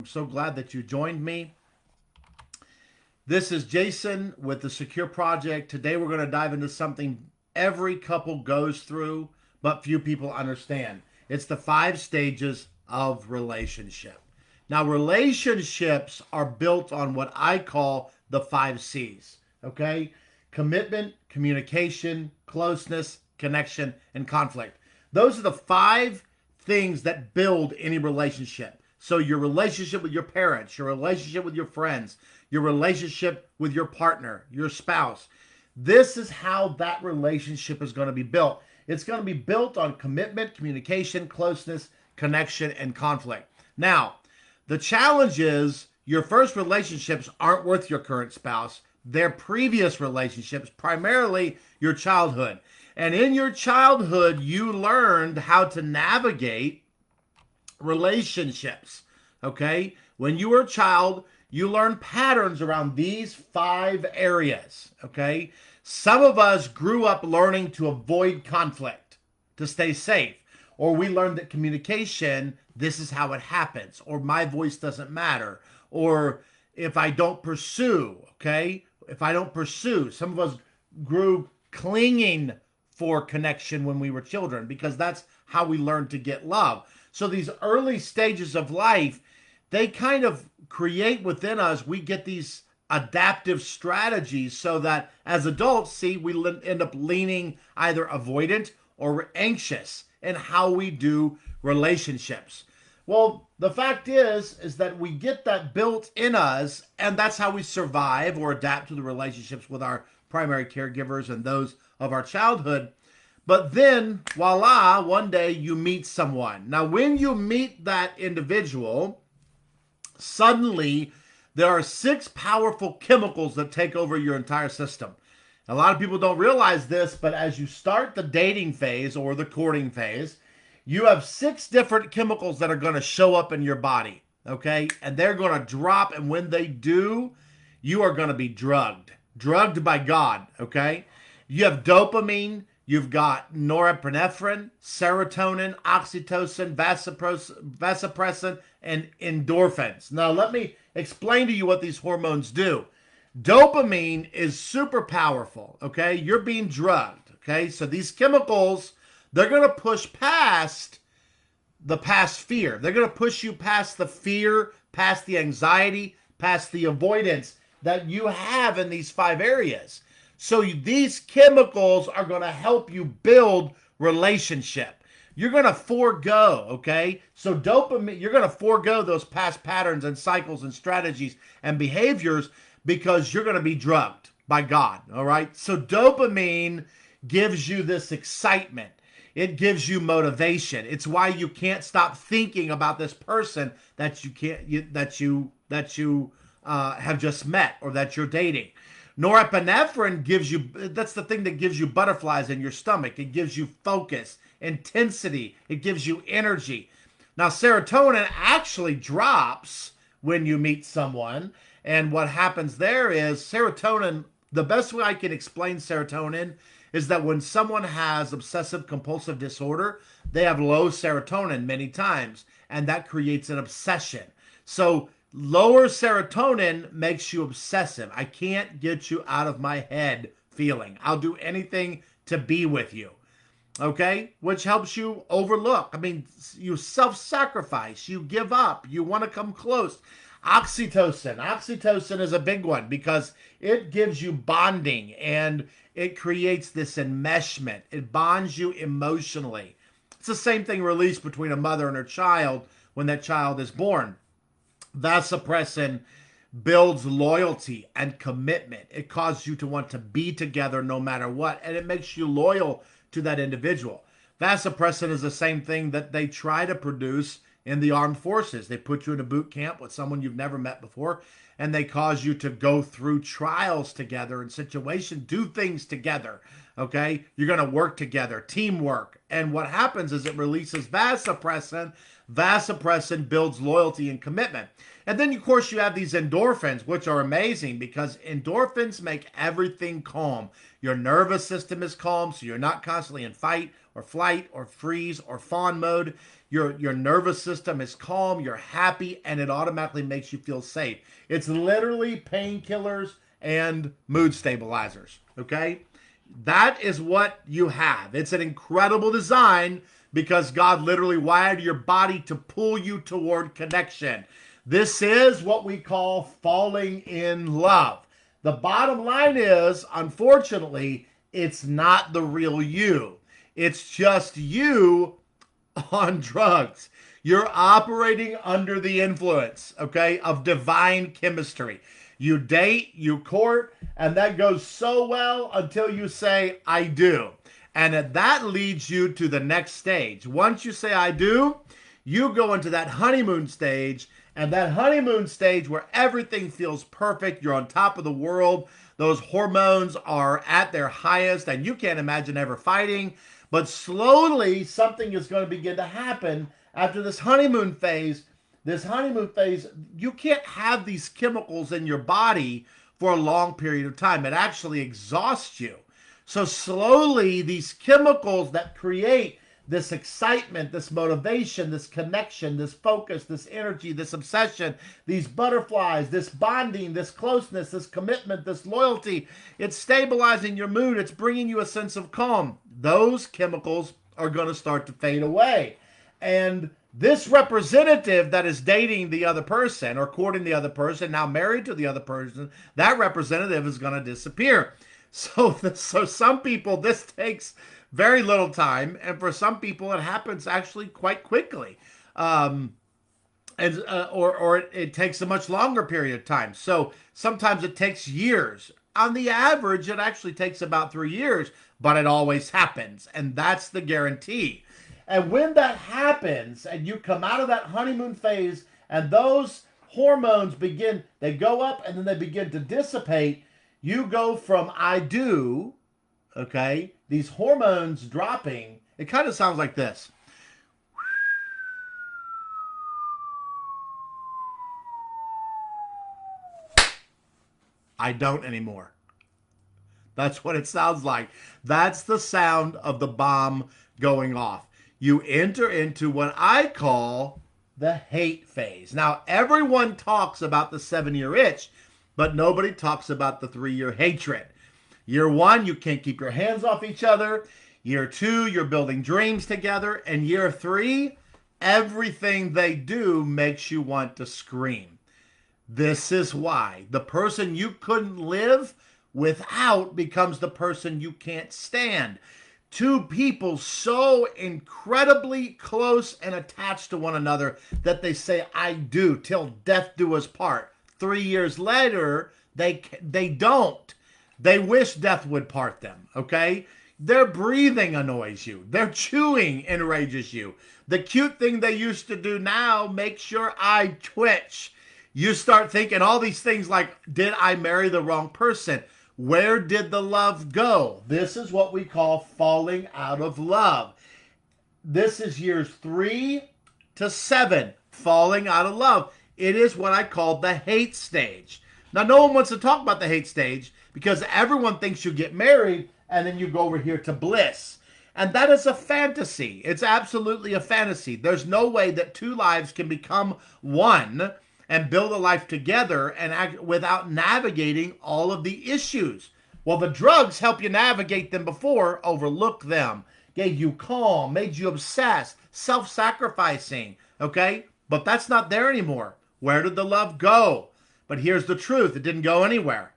I'm so glad that you joined me. This is Jason with the Secure Project. Today we're going to dive into something every couple goes through, but few people understand. It's the 5 stages of relationship. Now, relationships are built on what I call the 5 C's, okay? Commitment, communication, closeness, connection, and conflict. Those are the 5 things that build any relationship. So your relationship with your parents, your relationship with your friends, your relationship with your partner, your spouse. This is how that relationship is going to be built. It's going to be built on commitment, communication, closeness, connection, and conflict. Now, the challenge is your first relationships aren't with your current spouse. They're previous relationships, primarily your childhood. And in your childhood, you learned how to navigate relationships. Okay? When you were a child, you learn patterns around these 5 areas. Okay? Some of us grew up learning to avoid conflict, to stay safe. Or we learned that communication, this is how it happens. Or my voice doesn't matter. Or if I don't pursue, okay? If I don't pursue, some of us grew clinging for connection when we were children because that's how we learned to get love. So these early stages of life, they kind of create within us, we get these adaptive strategies so that as adults, see, we end up leaning either avoidant or anxious in how we do relationships. Well, the fact is that we get that built in us, and that's how we survive or adapt to the relationships with our primary caregivers and those of our childhood. But then, voila, one day you meet someone. Now, when you meet that individual, suddenly there are 6 powerful chemicals that take over your entire system. A lot of people don't realize this, but as you start the dating phase or the courting phase, you have 6 different chemicals that are going to show up in your body, okay? And they're going to drop, and when they do, you are going to be drugged by God, okay? You have dopamine, you've got norepinephrine, serotonin, oxytocin, vasopressin, and endorphins. Now, let me explain to you what these hormones do. Dopamine is super powerful, okay? You're being drugged, okay? So these chemicals, they're going to push past the past fear. They're going to push you past the fear, past the anxiety, past the avoidance that you have in these 5 areas. So these chemicals are going to help you build relationship. You're going to forego, okay? So dopamine, you're going to forego those past patterns and cycles and strategies and behaviors because you're going to be drugged by God, all right? So dopamine gives you this excitement. It gives you motivation. It's why you can't stop thinking about this person that you have just met or that you're dating. Norepinephrine gives you, that's the thing that gives you butterflies in your stomach. It gives you focus, intensity. It gives you energy. Now, serotonin actually drops when you meet someone. And what happens there is serotonin, the best way I can explain serotonin is that when someone has obsessive compulsive disorder, they have low serotonin many times, and that creates an obsession. So lower serotonin makes you obsessive. I can't get you out of my head feeling. I'll do anything to be with you. Okay? Which helps you overlook. I mean, you self-sacrifice. You give up. You want to come close. Oxytocin. Oxytocin is a big one because it gives you bonding and it creates this enmeshment. It bonds you emotionally. It's the same thing released between a mother and her child when that child is born. Vasopressin builds loyalty and commitment. It causes you to want to be together no matter what, and it makes you loyal to that individual. Vasopressin is the same thing that they try to produce in the armed forces. They put you in a boot camp with someone you've never met before, and they cause you to go through trials together and situations, do things together. Okay? You're going to work together, teamwork. And what happens is it releases vasopressin. Vasopressin builds loyalty and commitment. And then, of course, you have these endorphins, which are amazing because endorphins make everything calm. Your nervous system is calm, so you're not constantly in fight or flight or freeze or fawn mode. Your nervous system is calm, you're happy, and it automatically makes you feel safe. It's literally painkillers and mood stabilizers, okay? That is what you have. It's an incredible design because God literally wired your body to pull you toward connection. This is what we call falling in love. The bottom line is, unfortunately, it's not the real you. It's just you on drugs. You're operating under the influence, okay, of divine chemistry. You date, you court, and that goes so well until you say, I do. And that leads you to the next stage. Once you say, I do, you go into that honeymoon stage, and that honeymoon stage where everything feels perfect, you're on top of the world, those hormones are at their highest, and you can't imagine ever fighting. But slowly, something is going to begin to happen after this honeymoon phase. This honeymoon phase, you can't have these chemicals in your body for a long period of time. It actually exhausts you. So slowly, these chemicals that create this excitement, this motivation, this connection, this focus, this energy, this obsession, these butterflies, this bonding, this closeness, this commitment, this loyalty, it's stabilizing your mood. It's bringing you a sense of calm. Those chemicals are going to start to fade away. And this representative that is dating the other person or courting the other person, now married to the other person, that representative is going to disappear. So some people, this takes very little time, and for some people, it happens actually quite quickly, or it takes a much longer period of time. So sometimes it takes years. On the average, it actually takes about 3 years, but it always happens, and that's the guarantee. And when that happens, and you come out of that honeymoon phase, and those hormones begin, they go up, and then they begin to dissipate. You go from I do, okay, these hormones dropping. It kind of sounds like this. I don't anymore. That's what it sounds like. That's the sound of the bomb going off. You enter into what I call the hate phase. Now, everyone talks about the 7-year itch, but nobody talks about the 3-year hatred. Year 1, you can't keep your hands off each other. Year 2, you're building dreams together. And year 3, everything they do makes you want to scream. This is why the person you couldn't live without becomes the person you can't stand. Two people so incredibly close and attached to one another that they say, I do, till death do us part. 3 years later, they don't. They wish death would part them, okay? Their breathing annoys you. Their chewing enrages you. The cute thing they used to do now makes your eye twitch. You start thinking all these things like, did I marry the wrong person? Where did the love go? This is what we call falling out of love. This is years 3 to 7, falling out of love. It is what I call the hate stage. Now, no one wants to talk about the hate stage because everyone thinks you get married and then you go over here to bliss. And that is a fantasy. It's absolutely a fantasy. There's no way that two lives can become one and build a life together and act without navigating all of the issues. Well, the drugs help you navigate them before, overlook them, gave you calm, made you obsessed, self-sacrificing, okay? But that's not there anymore. Where did the love go? But here's the truth. It didn't go anywhere.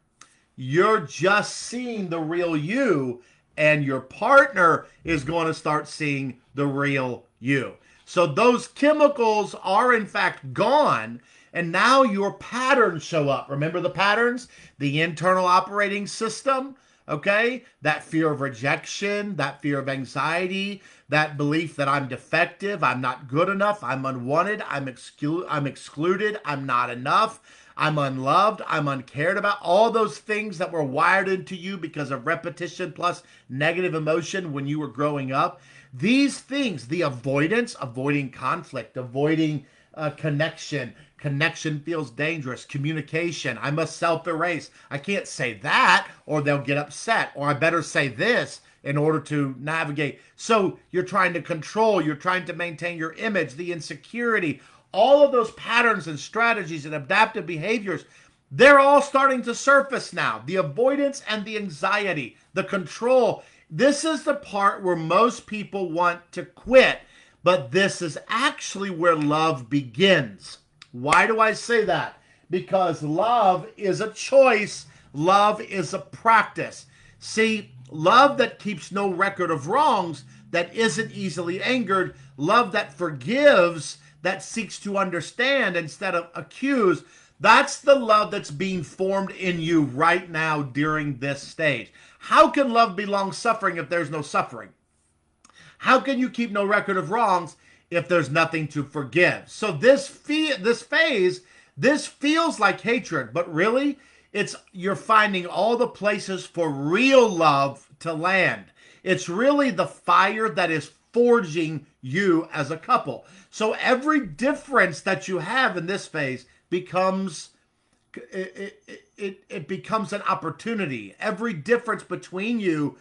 You're just seeing the real you, and your partner is going to start seeing the real you. So those chemicals are in fact gone, and now your patterns show up. Remember the patterns? The internal operating system, okay? That fear of rejection, that fear of anxiety, that belief that I'm defective, I'm not good enough, I'm unwanted, I'm excluded, I'm not enough, I'm unloved, I'm uncared about. All those things that were wired into you because of repetition plus negative emotion when you were growing up. These things, the avoidance, avoiding conflict, avoiding connection. Connection feels dangerous. Communication. I must self-erase. I can't say that or they'll get upset. Or I better say this. in order to navigate. So you're trying to control, you're trying to maintain your image, the insecurity, all of those patterns and strategies and adaptive behaviors, they're all starting to surface now. The avoidance and the anxiety, the control. This is the part where most people want to quit, but this is actually where love begins. Why do I say that? Because love is a choice. Love is a practice. See, love that keeps no record of wrongs, that isn't easily angered, love that forgives, that seeks to understand instead of accuse, that's the love that's being formed in you right now during this stage. How can love be long-suffering if there's no suffering? How can you keep no record of wrongs if there's nothing to forgive? So this phase, this feels like hatred, but really, you're finding all the places for real love to land. It's really the fire that is forging you as a couple. So every difference that you have in this phase becomes it becomes an opportunity. Every difference between you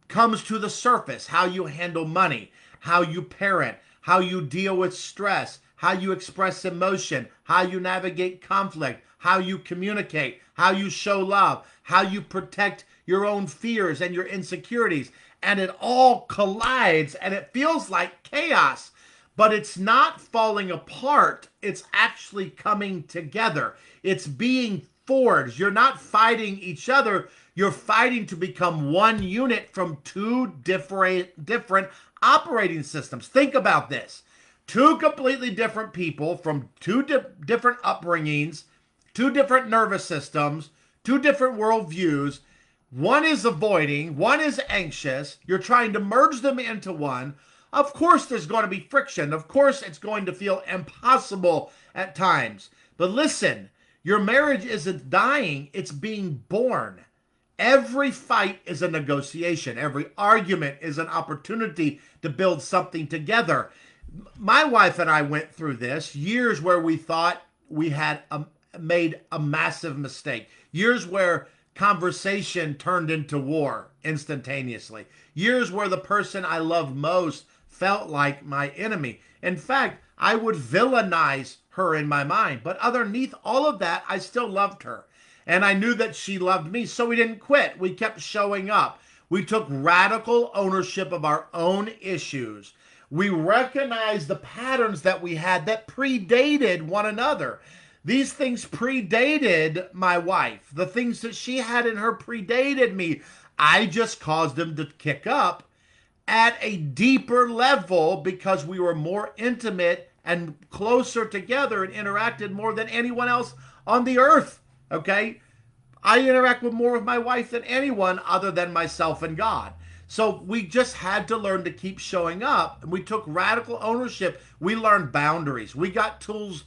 comes to the surface. How you handle money, how you parent, how you deal with stress, how you express emotion, how you navigate conflict, how you communicate, how you show love, how you protect your own fears and your insecurities. And it all collides and it feels like chaos, but it's not falling apart. It's actually coming together. It's being forged. You're not fighting each other. You're fighting to become one unit from two different operating systems. Think about this. Two completely different people from two different upbringings, two different nervous systems, two different worldviews. One is avoiding, one is anxious. You're trying to merge them into one. Of course, there's going to be friction. Of course, it's going to feel impossible at times. But listen, your marriage isn't dying, it's being born. Every fight is a negotiation. Every argument is an opportunity to build something together. My wife and I went through this, years where we thought we had made a massive mistake. Years where conversation turned into war instantaneously. Years where the person I loved most felt like my enemy. In fact, I would villainize her in my mind. But underneath all of that, I still loved her. And I knew that she loved me. So we didn't quit. We kept showing up. We took radical ownership of our own issues. We recognized the patterns that we had that predated one another. These things predated my wife. The things that she had in her predated me. I just caused them to kick up at a deeper level because we were more intimate and closer together and interacted more than anyone else on the earth. Okay? I interact with more with my wife than anyone other than myself and God. So we just had to learn to keep showing up. We took radical ownership. We learned boundaries. We got tools.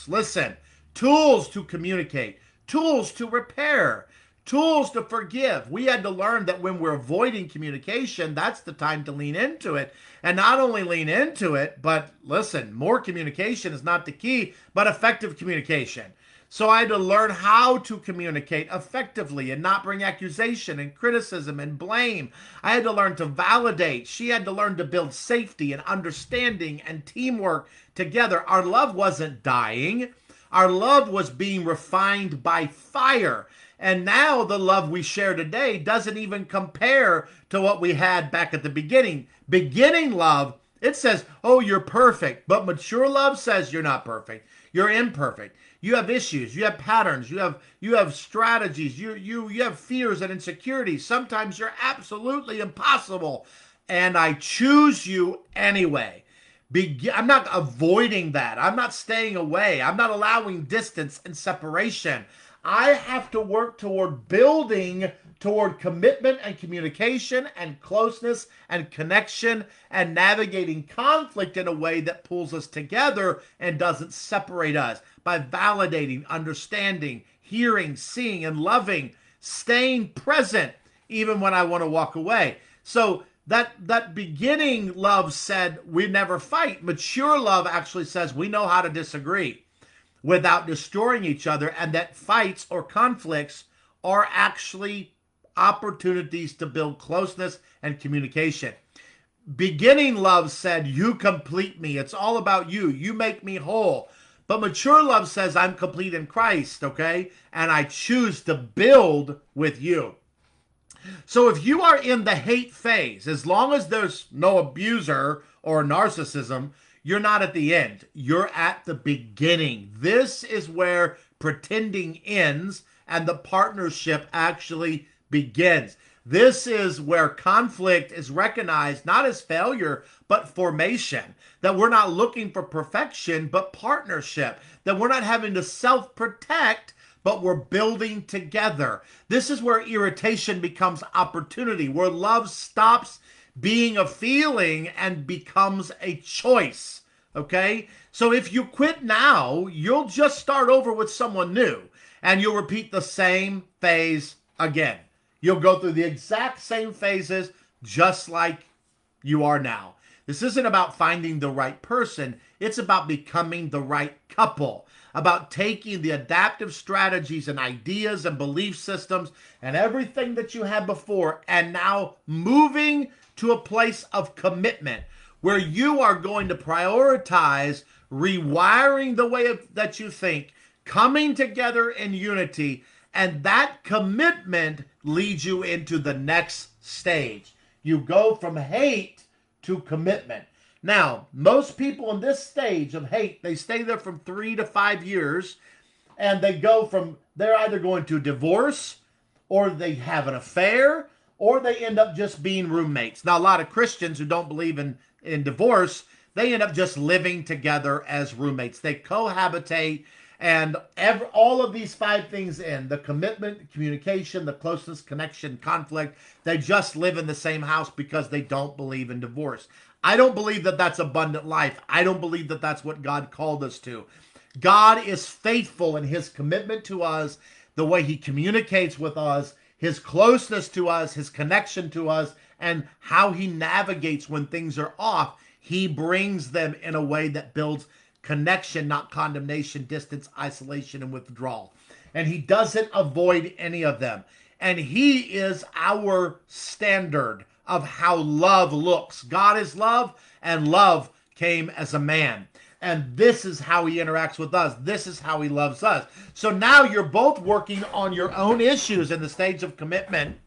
Listen, tools to communicate, tools to repair, tools to forgive. We had to learn that when we're avoiding communication, that's the time to lean into it. And not only lean into it, but listen, more communication is not the key, but effective communication. So I had to learn how to communicate effectively and not bring accusation and criticism and blame. I had to learn to validate. She had to learn to build safety and understanding and teamwork together. Our love wasn't dying. Our love was being refined by fire. And now the love we share today doesn't even compare to what we had back at the beginning. Beginning love, it says, oh, you're perfect. But mature love says you're not perfect. You're imperfect. You have issues. You have patterns. You have strategies. You have fears and insecurities. Sometimes you're absolutely impossible. And I choose you anyway. I'm not avoiding that. I'm not staying away. I'm not allowing distance and separation. I have to work toward building toward commitment and communication and closeness and connection and navigating conflict in a way that pulls us together and doesn't separate us by validating, understanding, hearing, seeing, and loving, staying present even when I want to walk away. So that beginning love said we never fight. Mature love actually says we know how to disagree without destroying each other, and that fights or conflicts are actually opportunities to build closeness and communication. Beginning love said, you complete me. It's all about you. You make me whole. But mature love says, I'm complete in Christ, okay? And I choose to build with you. So if you are in the hate phase, as long as there's no abuser or narcissism, you're not at the end. You're at the beginning. This is where pretending ends and the partnership actually begins. This is where conflict is recognized not as failure, but formation. That we're not looking for perfection, but partnership. That we're not having to self-protect, but we're building together. This is where irritation becomes opportunity, where love stops being a feeling and becomes a choice. Okay? So if you quit now, you'll just start over with someone new and you'll repeat the same phase again. You'll go through the exact same phases just like you are now. This isn't about finding the right person. It's about becoming the right couple, about taking the adaptive strategies and ideas and belief systems and everything that you had before and now moving to a place of commitment where you are going to prioritize rewiring the way that you think, coming together in unity, and that commitment leads you into the next stage. You go from hate to commitment. Now, most people in this stage of hate, they stay there from 3 to 5 years, and they're either going to divorce, or they have an affair, or they end up just being roommates. Now, a lot of Christians who don't believe in divorce, they end up just living together as roommates. They cohabitate, and all of these 5 things in the commitment, the communication, the closeness, connection, conflict, they just live in the same house because they don't believe in divorce. I don't believe that that's abundant life. I don't believe that that's what God called us to. God is faithful in his commitment to us, the way he communicates with us, his closeness to us, his connection to us, and how he navigates when things are off. He brings them in a way that builds connection, not condemnation, distance, isolation, and withdrawal. And he doesn't avoid any of them. And he is our standard of how love looks. God is love, and love came as a man. And this is how he interacts with us. This is how he loves us. So now you're both working on your own issues in the stage of commitment.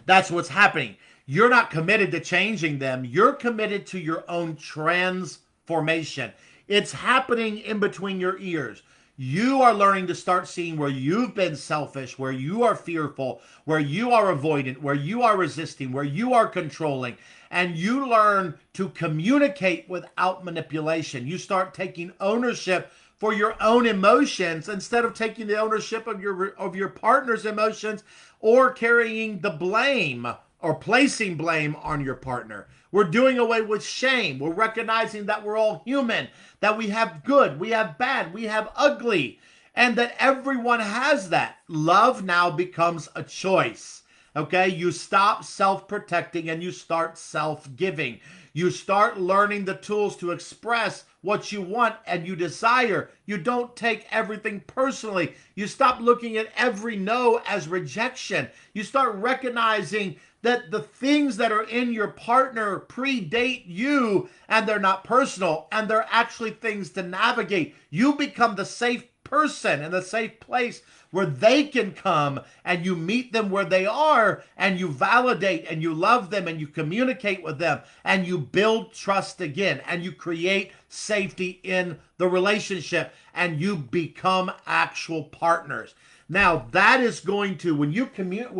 That's what's happening. You're not committed to changing them. You're committed to your own transformation. It's happening in between your ears. You are learning to start seeing where you've been selfish, where you are fearful, where you are avoidant, where you are resisting, where you are controlling. And you learn to communicate without manipulation. You start taking ownership for your own emotions instead of taking the ownership of your partner's emotions or carrying the blame or placing blame on your partner. We're doing away with shame. We're recognizing that we're all human, that we have good, we have bad, we have ugly, and that everyone has that. Love now becomes a choice. Okay, you stop self-protecting and you start self-giving. You start learning the tools to express what you want and you desire. You don't take everything personally. You stop looking at every no as rejection. You start recognizing that the things that are in your partner predate you and they're not personal and they're actually things to navigate. You become the safe person and the safe place where they can come and you meet them where they are and you validate and you love them and you communicate with them and you build trust again and you create safety in the relationship and you become actual partners. Now that is going to, when you commit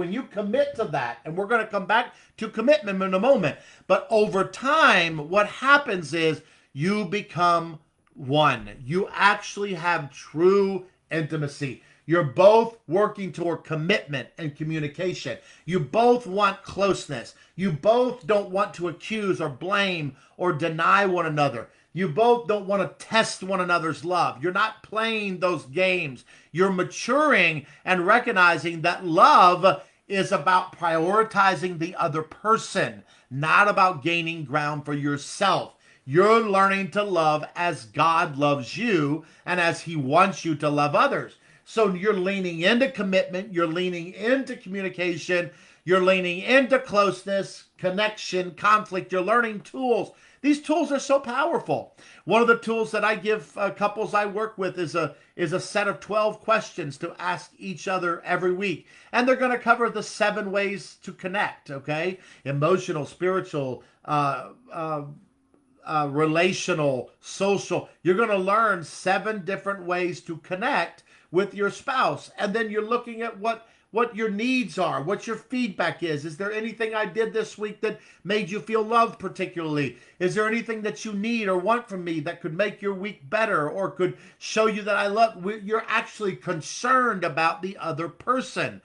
to that, and we're going to come back to commitment in a moment, but over time, what happens is you become one. You actually have true intimacy. You're both working toward commitment and communication. You both want closeness. You both don't want to accuse or blame or deny one another. You both don't want to test one another's love. You're not playing those games. You're maturing and recognizing that love is about prioritizing the other person, not about gaining ground for yourself. You're learning to love as God loves you and as he wants you to love others. So you're leaning into commitment, you're leaning into communication, you're leaning into closeness, connection, conflict. You're learning tools. These tools are so powerful. One of the tools that I give couples I work with is a set of 12 questions to ask each other every week. And they're going to cover the 7 ways to connect, okay? Emotional, spiritual, relational, social. You're going to learn 7 different ways to connect with your spouse. And then you're looking at what your needs are, what your feedback is. Is there anything I did this week that made you feel loved particularly? Is there anything that you need or want from me that could make your week better or could show you that I love? You're actually concerned about the other person.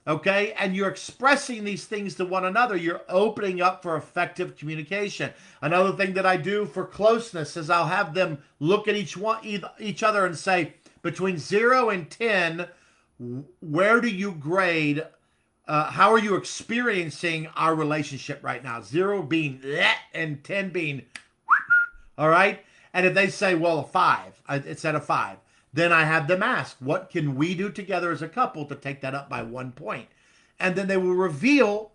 Okay, and you're expressing these things to one another. You're opening up for effective communication. Another thing that I do for closeness is I'll have them look at each other and say, between 0 and 10, where do you grade? How are you experiencing our relationship right now? 0 being bleh, and 10 being all right. And if they say, well, a 5, it's at a 5. Then I have them ask, what can we do together as a couple to take that up by 1 point? And then they will reveal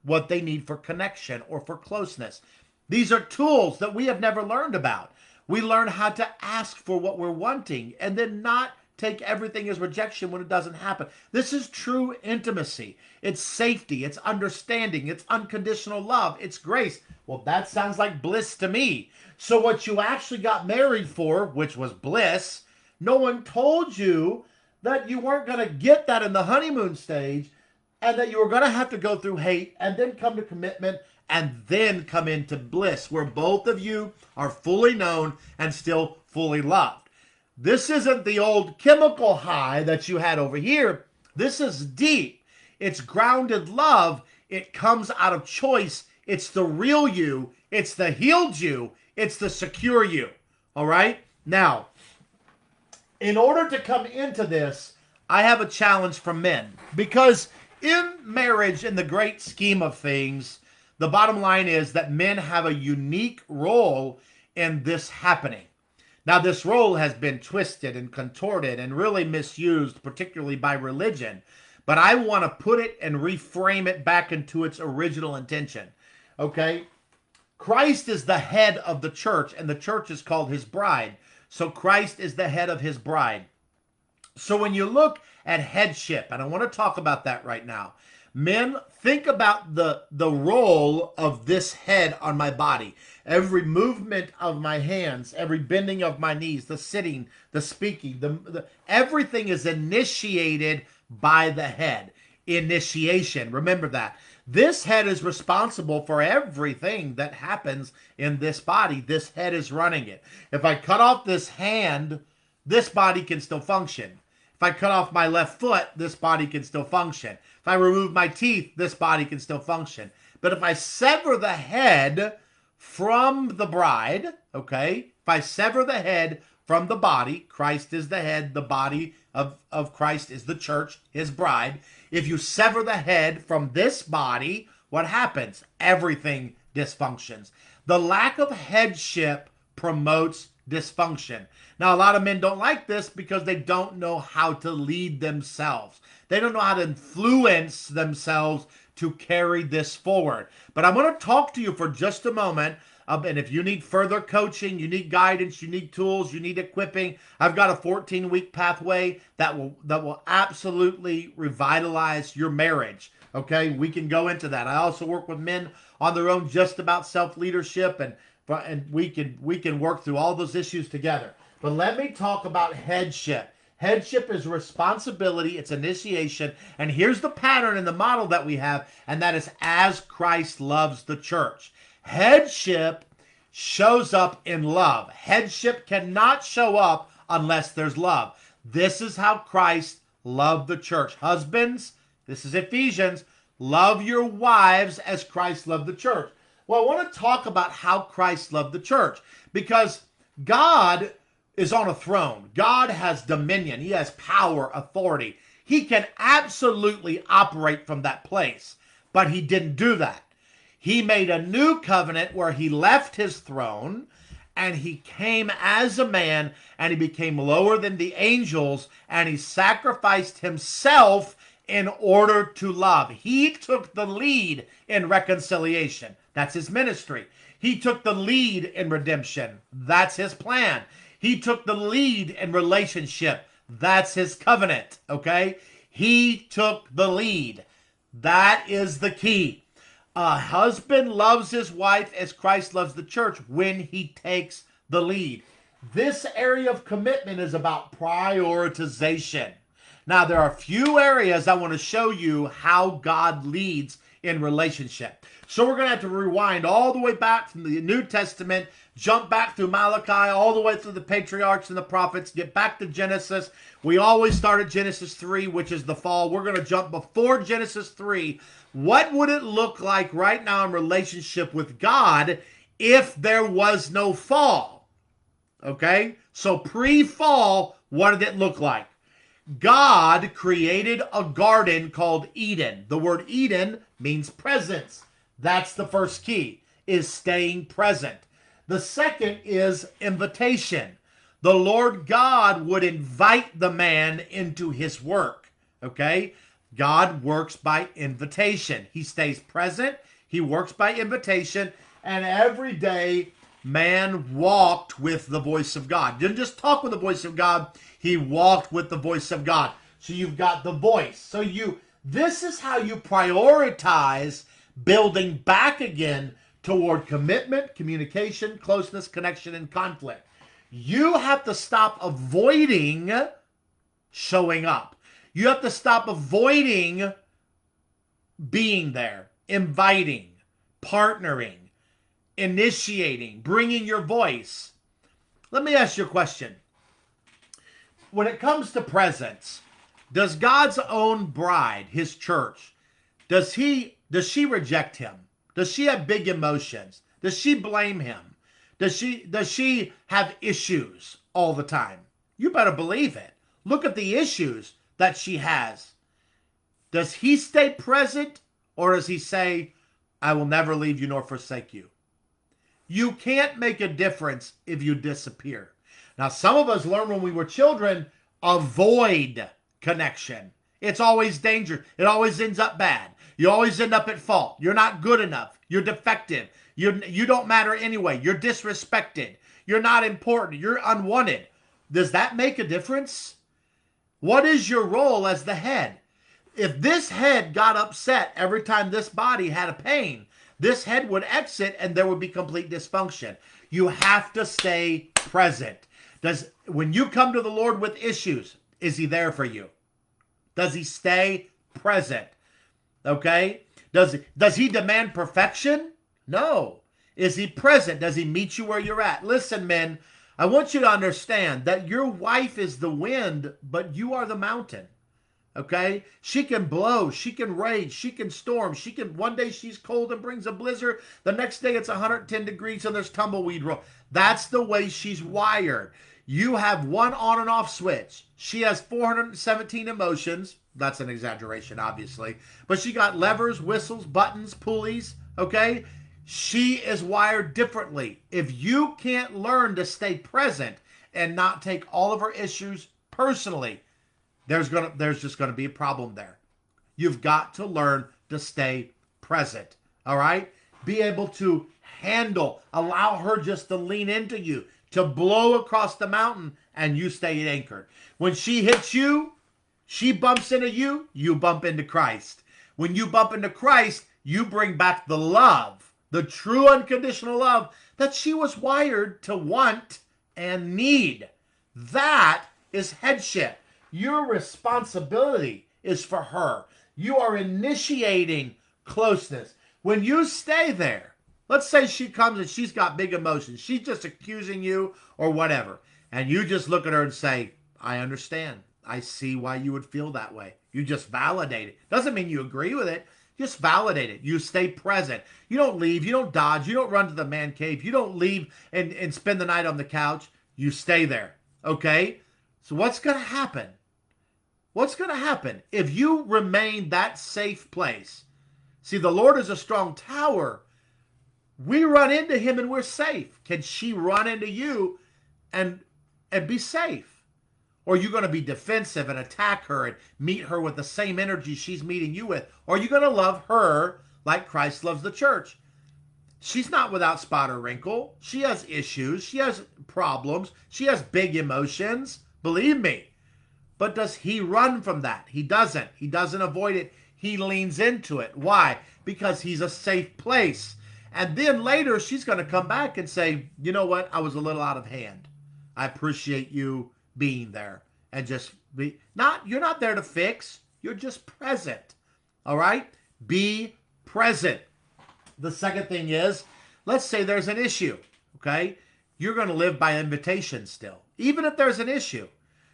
what they need for connection or for closeness. These are tools that we have never learned about. We learn how to ask for what we're wanting and then not take everything as rejection when it doesn't happen. This is true intimacy. It's safety. It's understanding. It's unconditional love. It's grace. Well, that sounds like bliss to me. So what you actually got married for, which was bliss, no one told you that you weren't going to get that in the honeymoon stage and that you were going to have to go through hate and then come to commitment and then come into bliss where both of you are fully known and still fully loved. This isn't the old chemical high that you had over here. This is deep. It's grounded love. It comes out of choice. It's the real you. It's the healed you. It's the secure you. All right? Now, in order to come into this, I have a challenge for men. Because in marriage, in the great scheme of things, the bottom line is that men have a unique role in this happening. Now, this role has been twisted and contorted and really misused, particularly by religion. But I want to put it and reframe it back into its original intention. Okay? Christ is the head of the church, and the church is called his bride. So Christ is the head of his bride. So when you look at headship, and I want to talk about that right now, men, think about the role of this head on my body. Every movement of my hands, every bending of my knees, the sitting, the speaking, everything is initiated by the head. Initiation. Remember that. This head is responsible for everything that happens in this body. This head is running it. If I cut off this hand, this body can still function. If I cut off my left foot, this body can still function. If I remove my teeth, this body can still function. But if I sever the head from the bride, okay, if I sever the head from the body, Christ is the head, the body of Christ is the church, his bride. If you sever the head from this body, what happens? Everything dysfunctions. The lack of headship promotes dysfunction. Now, a lot of men don't like this because they don't know how to lead themselves. They don't know how to influence themselves to carry this forward. But I'm going to talk to you for just a moment. And if you need further coaching, you need guidance, you need tools, you need equipping, I've got a 14-week pathway that will absolutely revitalize your marriage. Okay, we can go into that. I also work with men on their own just about self-leadership, and we can work through all those issues together. But let me talk about headship. Headship is responsibility, it's initiation, and here's the pattern and the model that we have, and that is as Christ loves the church. Headship shows up in love. Headship cannot show up unless there's love. This is how Christ loved the church. Husbands, this is Ephesians, love your wives as Christ loved the church. Well, I want to talk about how Christ loved the church because God is on a throne. God has dominion. He has power, authority. He can absolutely operate from that place, but he didn't do that. He made a new covenant where he left his throne and he came as a man, and he became lower than the angels, and he sacrificed himself in order to love. He took the lead in reconciliation. That's his ministry. He took the lead in redemption. That's his plan. He took the lead in relationship. That's his covenant. Okay? He took the lead. That is the key. A husband loves his wife as Christ loves the church when he takes the lead. This area of commitment is about prioritization. Now, there are a few areas I want to show you how God leads in relationship. So we're going to have to rewind all the way back from the New Testament, jump back through Malachi, all the way through the patriarchs and the prophets, get back to Genesis. We always start at Genesis 3, which is the fall. We're going to jump before Genesis 3. What would it look like right now in relationship with God if there was no fall? Okay? So pre-fall, what did it look like? God created a garden called Eden. The word Eden means presence. That's the first key, is staying present. The second is invitation. The Lord God would invite the man into his work. Okay? God works by invitation. He stays present. He works by invitation. And every day, man walked with the voice of God. Didn't just talk with the voice of God. He walked with the voice of God. So you've got the voice. So this is how you prioritize building back again toward commitment, communication, closeness, connection, and conflict. You have to stop avoiding showing up. You have to stop avoiding being there, inviting, partnering, initiating, bringing your voice. Let me ask you a question. When it comes to presence, does God's own bride, his church, does she reject him? Does she have big emotions? Does she blame him? Does she have issues all the time? You better believe it. Look at the issues that she has. Does he stay present, or does he say, I will never leave you nor forsake you? You can't make a difference if you disappear. Now, some of us learned when we were children, avoid connection. It's always danger. It always ends up bad. You always end up at fault. You're not good enough. You're defective. You don't matter anyway. You're disrespected. You're not important. You're unwanted. Does that make a difference? What is your role as the head? If this head got upset every time this body had a pain, this head would exit and there would be complete dysfunction. You have to stay present. When you come to the Lord with issues, is he there for you? Does he stay present? Okay? Does he demand perfection? No. Is he present? Does he meet you where you're at? Listen, men, I want you to understand that your wife is the wind, but you are the mountain. Okay? She can blow, she can rage, she can storm, one day she's cold and brings a blizzard, the next day it's 110 degrees and there's tumbleweed roll. That's the way she's wired. You have one on and off switch. She has 417 emotions. That's an exaggeration, obviously. But she got levers, whistles, buttons, pulleys, okay? She is wired differently. If you can't learn to stay present and not take all of her issues personally, there's just going to be a problem there. You've got to learn to stay present, all right? Be able to handle, allow her just to lean into you, to blow across the mountain, and you stay anchored. When she hits you, she bumps into you, you bump into Christ. When you bump into Christ, you bring back the love, the true unconditional love that she was wired to want and need. That is headship. Your responsibility is for her. You are initiating closeness. When you stay there, let's say she comes and she's got big emotions. She's just accusing you or whatever. And you just look at her and say, I understand. I see why you would feel that way. You just validate it. Doesn't mean you agree with it. Just validate it. You stay present. You don't leave. You don't dodge. You don't run to the man cave. You don't leave and spend the night on the couch. You stay there. Okay? So what's going to happen? What's going to happen if you remain that safe place? See, the Lord is a strong tower, We run into him and we're safe. Can she run into you and be safe? Or are you going to be defensive and attack her and meet her with the same energy she's meeting you with? Or are you going to love her like Christ loves the church? She's not without spot or wrinkle. She has issues. She has problems. She has big emotions. Believe me. But does he run from that? He doesn't. He doesn't avoid it. He leans into it. Why? Because he's a safe place. And then later she's going to come back and say, you know what? I was a little out of hand. I appreciate you being there. And just be not, you're not there to fix. You're just present. All right? Be present. The second thing is, let's say there's an issue. Okay? You're going to live by invitation still. Even if there's an issue.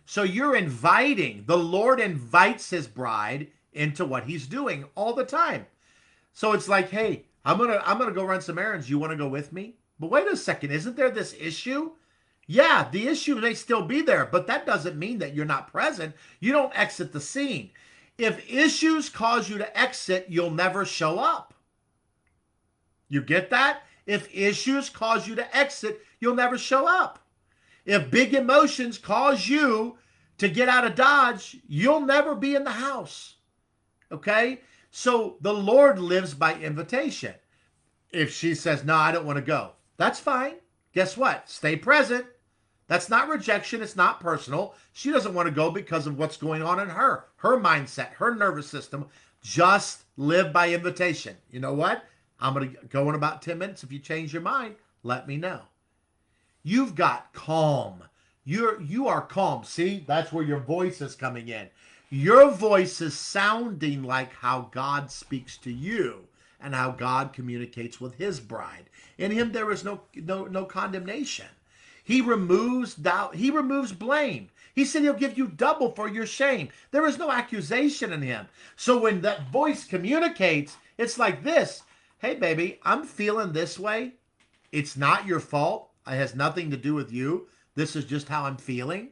So you're inviting, the Lord invites his bride into what he's doing all the time. So it's like, hey, I'm gonna go run some errands. You want to go with me? But wait a second, isn't there this issue? Yeah, the issue may still be there, but that doesn't mean that you're not present. You don't exit the scene. If issues cause you to exit, you'll never show up. You get that? If issues cause you to exit, you'll never show up. If big emotions cause you to get out of Dodge, you'll never be in the house. Okay? So the Lord lives by invitation. If she says, no, I don't want to go, that's fine. Guess what? Stay present. That's not rejection. It's not personal. She doesn't want to go because of what's going on in her mindset, her nervous system. Just live by invitation. You know what? I'm going to go in about 10 minutes. If you change your mind, let me know. You've got calm. You are calm. See, that's where your voice is coming in. Your voice is sounding like how God speaks to you and how God communicates with his bride. In him there is no condemnation. He removes doubt. He removes blame. He said he'll give you double for your shame. There is no accusation in him. So when that voice communicates, it's like this. Hey, baby, I'm feeling this way. It's not your fault. It has nothing to do with you. This is just how I'm feeling.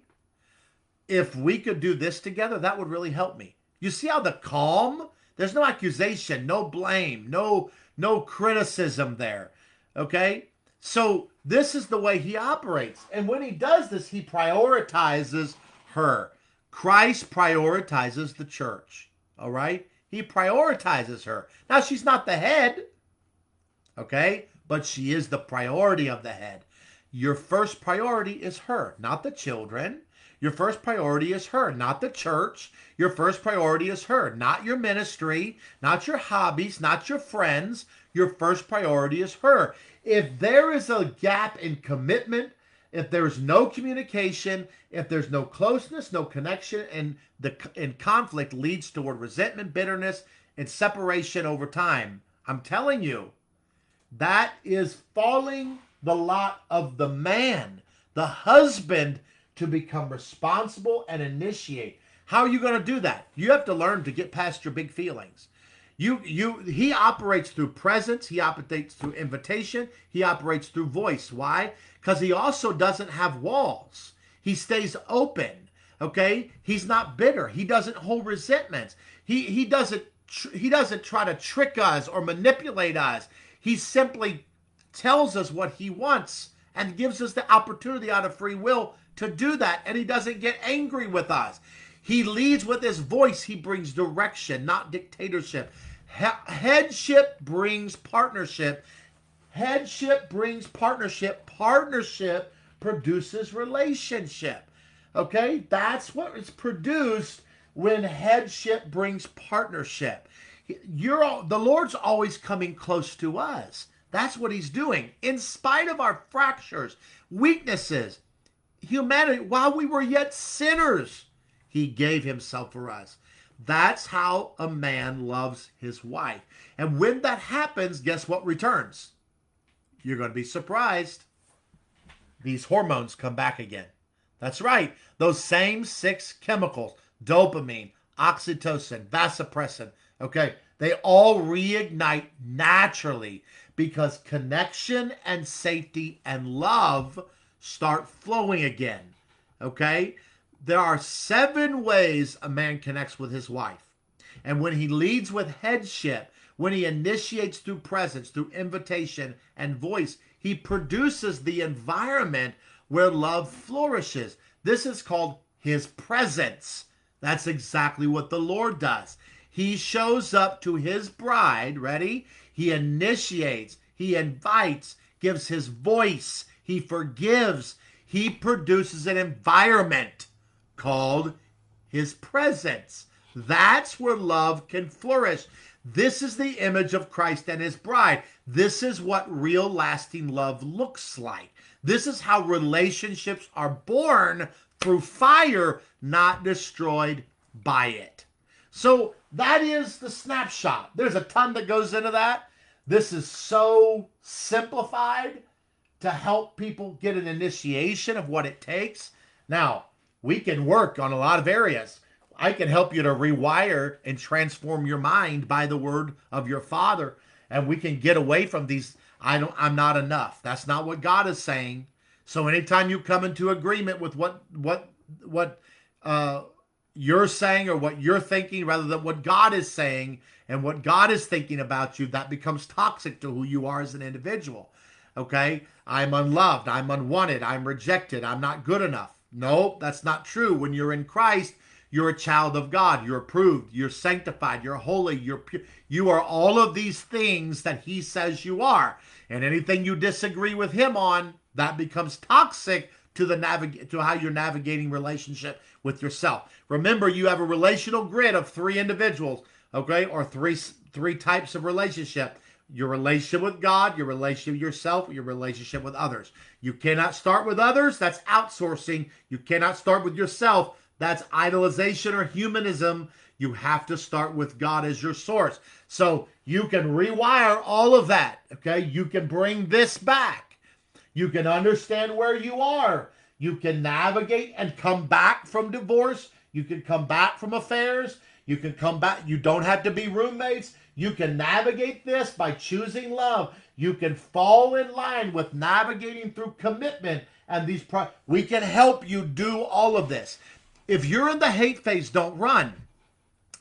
If we could do this together, that would really help me. You see how the calm, there's no accusation, no blame, no criticism there. Okay? So this is the way he operates. And when he does this, he prioritizes her. Christ prioritizes the church. All right? He prioritizes her. Now, she's not the head. Okay? But she is the priority of the head. Your first priority is her, not the children. Your first priority is her, not the church. Your first priority is her, not your ministry, not your hobbies, not your friends. Your first priority is her. If there is a gap in commitment, if there's no communication, if there's no closeness, no connection, and conflict leads toward resentment, bitterness, and separation over time, I'm telling you, that is falling the lot of the man, the husband, to become responsible and initiate. How are you going to do that? You have to learn to get past your big feelings. He operates through presence. He operates through invitation. He operates through voice. Why? Because he also doesn't have walls. He stays open. Okay? He's not bitter. He doesn't hold resentments. He doesn't try to trick us or manipulate us. He simply tells us what he wants and gives us the opportunity out of free will to do that. And he doesn't get angry with us. He leads with his voice. He brings direction, not dictatorship. Headship brings partnership. Headship brings partnership. Partnership produces relationship. Okay? That's what is produced when headship brings partnership. The Lord's always coming close to us. That's what he's doing. In spite of our fractures, weaknesses, humanity, while we were yet sinners, he gave himself for us. That's how a man loves his wife. And when that happens, guess what returns? You're going to be surprised. These hormones come back again. That's right. Those same 6 chemicals, dopamine, oxytocin, vasopressin, okay, they all reignite naturally because connection and safety and love start flowing again. Okay? There are 7 ways a man connects with his wife. And when he leads with headship, When he initiates through presence, through invitation and voice, he produces the environment where love flourishes. This is called his presence. That's exactly what the Lord does. He shows up to his bride, ready? He initiates, he invites, gives his voice, he forgives, he produces an environment called his presence. That's where love can flourish. This is the image of Christ and his bride. This is what real lasting love looks like. This is how relationships are born through fire, not destroyed by it. So that is the snapshot. There's a ton that goes into that. This is so simplified to help people get an initiation of what it takes. Now, we can work on a lot of areas. I can help you to rewire and transform your mind by the word of your Father. And we can get away from these, I'm not enough. That's not what God is saying. So anytime you come into agreement with what you're saying or what you're thinking rather than what God is saying and what God is thinking about you, that becomes toxic to who you are as an individual. Okay? I'm unloved. I'm unwanted. I'm rejected. I'm not good enough. No, that's not true. When you're in Christ, you're a child of God. You're approved. You're sanctified. You're holy. You're pure. You are all of these things that he says you are. And anything you disagree with him on, that becomes toxic to to how you're navigating relationship with yourself. Remember, you have a relational grid of 3 individuals, okay, or three types of relationship. Your relationship with God, your relationship with yourself, your relationship with others. You cannot start with others. That's outsourcing. You cannot start with yourself. That's idolization or humanism. You have to start with God as your source. So you can rewire all of that, okay? You can bring this back. You can understand where you are. You can navigate and come back from divorce. You can come back from affairs. You can come back. You don't have to be roommates. You can navigate this by choosing love. You can fall in line with navigating through commitment and these. We can help you do all of this. If you're in the hate phase, don't run.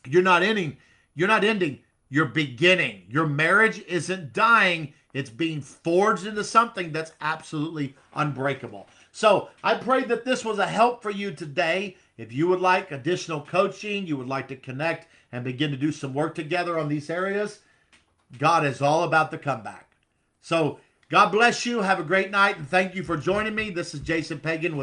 You're not ending. You're not ending. You're beginning. Your marriage isn't dying. It's being forged into something that's absolutely unbreakable. So I pray that this was a help for you today. If you would like additional coaching, you would like to connect and begin to do some work together on these areas, God is all about the comeback. So God bless you. Have a great night, and thank you for joining me. This is Jason Pagan with